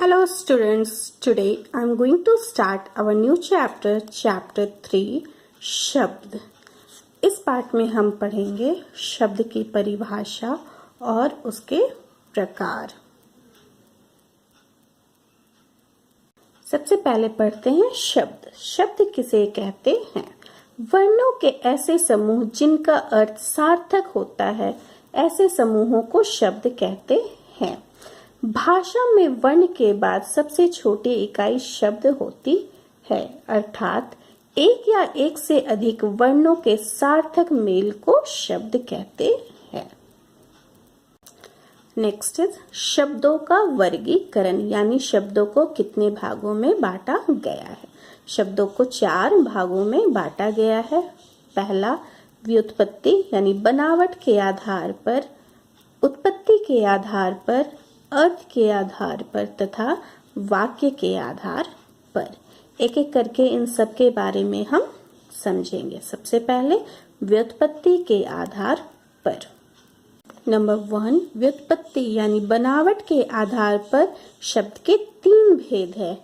Hello students, today I am going to start our new chapter, chapter 3, शब्द। इस पाठ में हम पढ़ेंगे शब्द की परिभाषा और उसके प्रकार। सबसे पहले पढ़ते हैं शब्द। शब्द किसे कहते हैं? वर्णों के ऐसे समूह जिनका अर्थ सार्थक होता है, ऐसे समूहों को शब्द कहते हैं। भाषा में वर्ण के बाद सबसे छोटी इकाई शब्द होती है, अर्थात एक या एक से अधिक वर्णों के सार्थक मेल को शब्द कहते हैं। नेक्स्ट इज शब्दों का वर्गीकरण, यानी शब्दों को कितने भागों में बांटा गया है। शब्दों को 4 भागों में बांटा गया है। पहला व्युत्पत्ति यानी बनावट के आधार पर, उत्पत्ति के आधार पर, अर्थ के आधार पर तथा वाक्य के आधार पर। एक एक करके इन सब के बारे में हम समझेंगे। सबसे पहले व्युत्पत्ति के आधार पर। नंबर 1, व्युत्पत्ति यानी बनावट के आधार पर शब्द के 3 भेद है,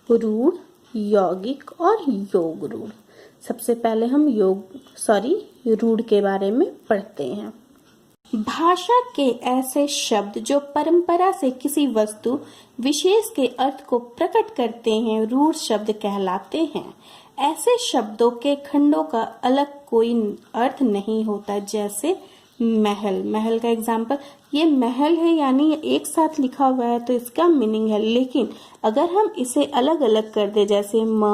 रूढ़, यौगिक और योग रूढ़। सबसे पहले हम रूढ़ के बारे में पढ़ते हैं। भाषा के ऐसे शब्द जो परंपरा से किसी वस्तु विशेष के अर्थ को प्रकट करते हैं, रूढ़ शब्द कहलाते हैं। ऐसे शब्दों के खंडों का अलग कोई अर्थ नहीं होता, जैसे महल। महल का एग्जाम्पल, ये महल है यानी एक साथ लिखा हुआ है तो इसका मीनिंग है, लेकिन अगर हम इसे अलग अलग कर दे, जैसे म,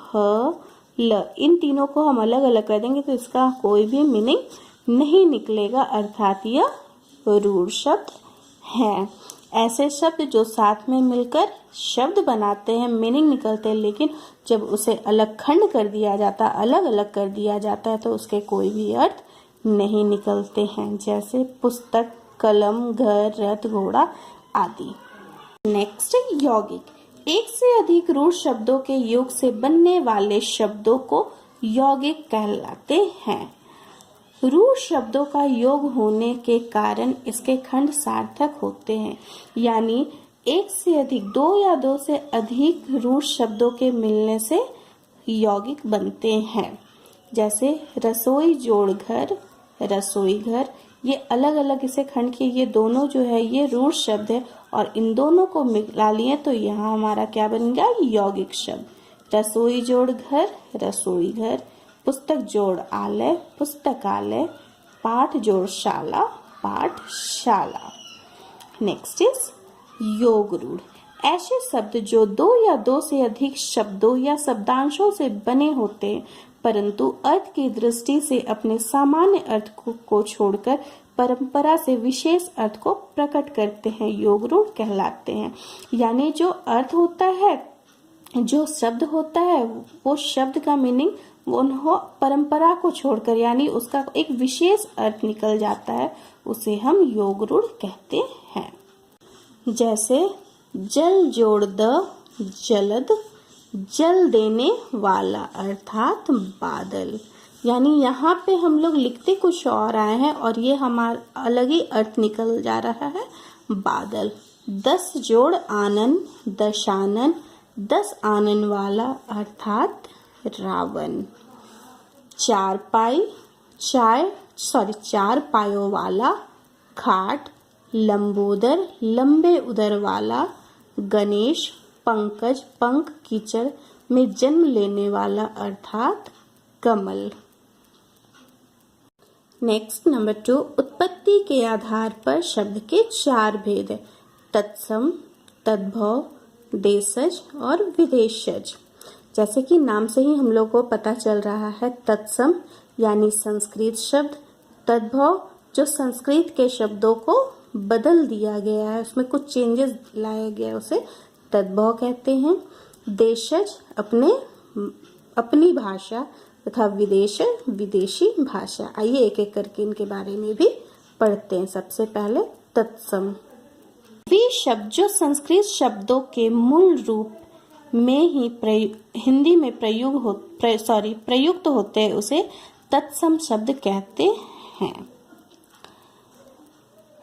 ह, ल, इन तीनों को हम अलग अलग कर देंगे तो इसका कोई भी मीनिंग नहीं निकलेगा, अर्थात यह रूढ़ शब्द हैं। ऐसे शब्द जो साथ में मिलकर शब्द बनाते हैं, मीनिंग निकलते हैं, लेकिन जब उसे अलग खंड कर दिया जाता, अलग अलग कर दिया जाता है तो उसके कोई भी अर्थ नहीं निकलते हैं, जैसे पुस्तक, कलम, घर, रथ, घोड़ा आदि। नेक्स्ट यौगिक। एक से अधिक रूढ़ शब्दों के योग से बनने वाले शब्दों को यौगिक कहलाते हैं। रूढ़ शब्दों का योग होने के कारण इसके खंड सार्थक होते हैं, यानी एक से अधिक, 2 या 2 से अधिक रूढ़ शब्दों के मिलने से यौगिक बनते हैं। जैसे रसोई जोड़ घर, रसोई घर, ये अलग अलग इसे खंड किए, ये दोनों जो है ये रूढ़ शब्द है और इन दोनों को मिला लिए तो यहाँ हमारा क्या बन गया? यौगिक शब्द। रसोई जोड़ घर, रसोई घर, पुस्तक जोड़ आलय, पुस्तकालय, पाठ जोड़ शाला, पाठशाला। नेक्स्ट इज योग रूढ़। ऐसे शब्द जो 2 या 2 से अधिक शब्दों या शब्दांशों से बने होते हैं, परंतु अर्थ की दृष्टि से अपने सामान्य अर्थ को छोड़कर परंपरा से विशेष अर्थ को प्रकट करते हैं, योग रूढ़ कहलाते हैं। यानी जो अर्थ होता है, जो शब्द होता है, वो शब्द का मीनिंग वो परंपरा को छोड़कर, यानी उसका एक विशेष अर्थ निकल जाता है, उसे हम योग रूढ़ कहते हैं। जैसे जल जोड़ द, जलद, जल देने वाला अर्थात बादल। यानी यहाँ पे हम लोग लिखते कुछ और आए हैं और ये हमारा अलग ही अर्थ निकल जा रहा है, बादल। 10 जोड़ आनन, दशानन, 10 आनन वाला अर्थात रावण। 4 पायों वाला खाट, लंबोदर, लंबे उदर वाला गणेश, पंकज, पंख कीचड़ में जन्म लेने वाला अर्थात कमल। नेक्स्ट नंबर 2, उत्पत्ति के आधार पर शब्द के 4 भेद है, तत्सम, तद्भव, देशज और विदेशज। जैसे कि नाम से ही हम लोग को पता चल रहा है, तत्सम यानी संस्कृत शब्द, तद्भव जो संस्कृत के शब्दों को बदल दिया गया है, उसमें कुछ चेंजेस लाया गया, उसे तद्भव कहते हैं। देशज अपनी भाषा तथा विदेशज विदेशी भाषा। आइए एक एक करके इनके बारे में भी पढ़ते हैं। सबसे पहले तत्सम। वे शब्द जो संस्कृत शब्दों के मूल रूप में ही हिंदी में प्रयुक्त होते हैं, उसे तत्सम शब्द कहते हैं।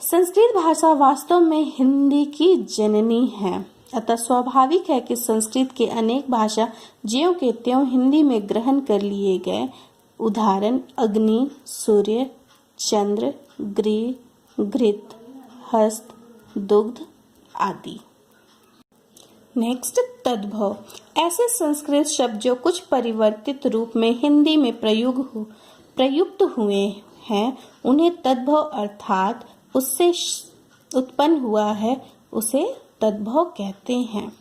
संस्कृत भाषा वास्तव में हिंदी की जननी है। अतः स्वाभाविक है कि संस्कृत के अनेक भाषा ज्यों के त्यों हिंदी में ग्रहण कर लिए गए। उदाहरण अग्नि, सूर्य, चंद्र, गृह, घृत, हस्त, दुग्ध आदि। नेक्स्ट, तद्भव। ऐसे संस्कृत शब्द जो कुछ परिवर्तित रूप में हिंदी में प्रयुक्त हुए हैं, उन्हें तद्भव अर्थात उससे उत्पन्न हुआ है, उसे तद्भव कहते हैं।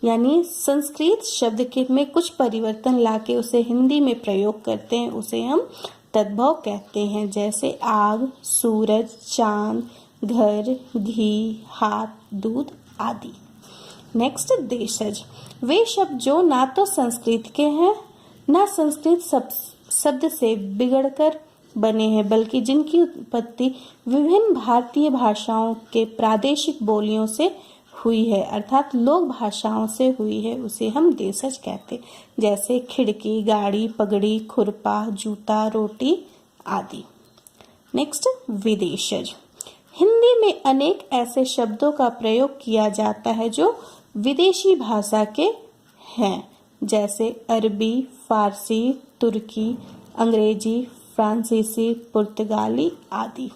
यानी संस्कृत शब्द के में कुछ परिवर्तन लाके उसे हिंदी में प्रयोग करते हैं, उसे हम तद्भव कहते हैं। जैसे आग, सूरज, चांद, घर, घी, हाथ, दूध आदि। नेक्स्ट, देशज। वे शब्द जो ना तो संस्कृत के हैं ना संस्कृत शब्द से बिगड़कर बने हैं, बल्कि जिनकी उत्पत्ति विभिन्न भारतीय भाषाओं के प्रादेशिक बोलियों से हुई है, अर्थात लोक भाषाओं से हुई है, उसे हम देशज कहते। जैसे खिड़की, गाड़ी, पगड़ी, खुरपा, जूता, रोटी आदि। नेक्स्ट, विदेशज। हिंदी में अनेक ऐसे शब्दों का प्रयोग किया जाता है जो विदेशी भाषा के हैं, जैसे अरबी, फारसी, तुर्की, अंग्रेजी, फ्रांसीसी, पुर्तगाली आदि।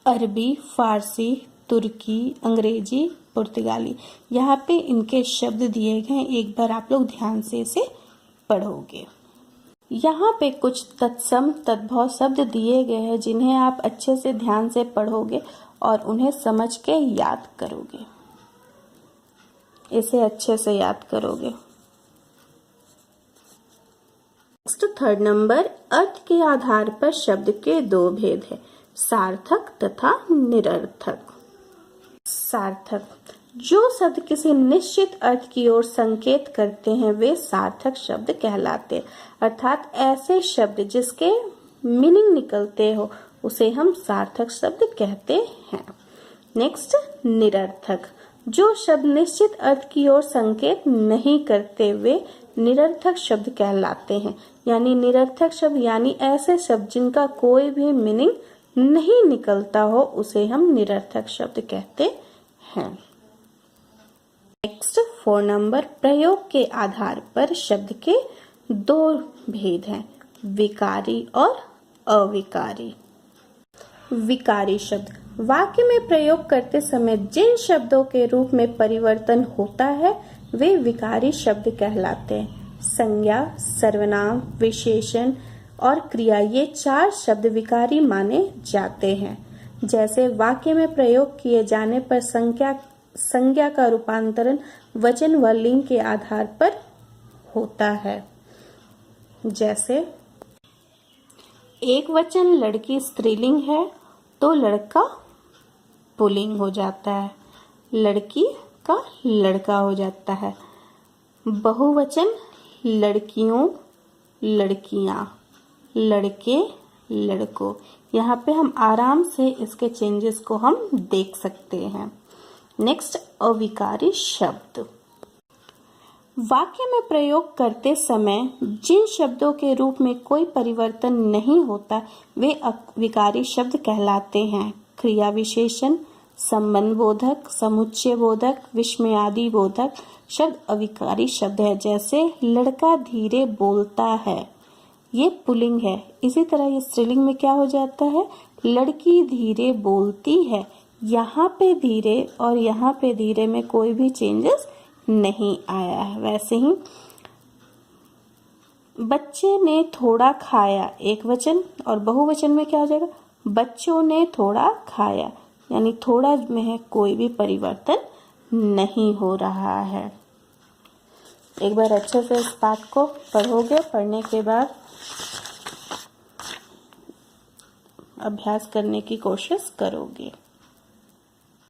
अरबी, फारसी, तुर्की, अंग्रेजी, पुर्तगाली, यहाँ पे इनके शब्द दिए गए हैं, एक बार आप लोग ध्यान से इसे पढ़ोगे। यहाँ पे कुछ तत्सम तद्भव शब्द दिए गए हैं जिन्हें आप अच्छे से ध्यान से पढ़ोगे और उन्हें समझ के याद करोगे, इसे अच्छे से याद करोगे। नेक्स्ट, थर्ड नंबर, अर्थ के आधार पर शब्द के दो भेद है, सार्थक तथा निरर्थक। सार्थक, जो शब्द किसी निश्चित अर्थ की ओर संकेत करते हैं वे सार्थक शब्द कहलाते, अर्थात ऐसे शब्द जिसके मीनिंग निकलते हो उसे हम सार्थक शब्द कहते हैं। नेक्स्ट, निरर्थक, जो शब्द निश्चित अर्थ की ओर संकेत नहीं करते वे निरर्थक शब्द कहलाते हैं। यानी निरर्थक शब्द यानी ऐसे शब्द जिनका कोई भी मीनिंग नहीं निकलता हो, उसे हम निरर्थक शब्द कहते हैं। नेक्स्ट, 4 नंबर, प्रयोग के आधार पर शब्द के दो भेद हैं, विकारी और अविकारी। विकारी शब्द, वाक्य में प्रयोग करते समय जिन शब्दों के रूप में परिवर्तन होता है वे विकारी शब्द कहलाते हैं। संज्ञा, सर्वनाम, विशेषण और क्रिया, ये 4 शब्द विकारी माने जाते हैं। जैसे वाक्य में प्रयोग किए जाने पर संज्ञा का रूपांतरण वचन व लिंग के आधार पर होता है। जैसे एक वचन लड़की स्त्रीलिंग है तो लड़का पुल्लिंग हो जाता है, लड़की का लड़का हो जाता है। बहुवचन लड़कियों, लड़कियां, लड़के, लड़कों। यहाँ पे हम आराम से इसके चेंजेस को हम देख सकते हैं। नेक्स्ट, अविकारी शब्द, वाक्य में प्रयोग करते समय जिन शब्दों के रूप में कोई परिवर्तन नहीं होता वे अविकारी शब्द कहलाते हैं। क्रिया विशेषण, संबंध बोधक, समुच्चय बोधक, विस्मयादि बोधक शब्द अविकारी शब्द है। जैसे लड़का धीरे बोलता है, ये पुल्लिंग है। इसी तरह ये स्त्रीलिंग में क्या हो जाता है, लड़की धीरे बोलती है। यहाँ पे धीरे और यहाँ पे धीरे में कोई भी चेंजेस नहीं आया है। वैसे ही बच्चे ने थोड़ा खाया, एक वचन, और बहुवचन में क्या हो जाएगा, बच्चों ने थोड़ा खाया। यानी थोड़ा में है, कोई भी परिवर्तन नहीं हो रहा है। एक बार अच्छे से इस पाठ को पढ़ोगे, पढ़ने के बाद अभ्यास करने की कोशिश करोगे।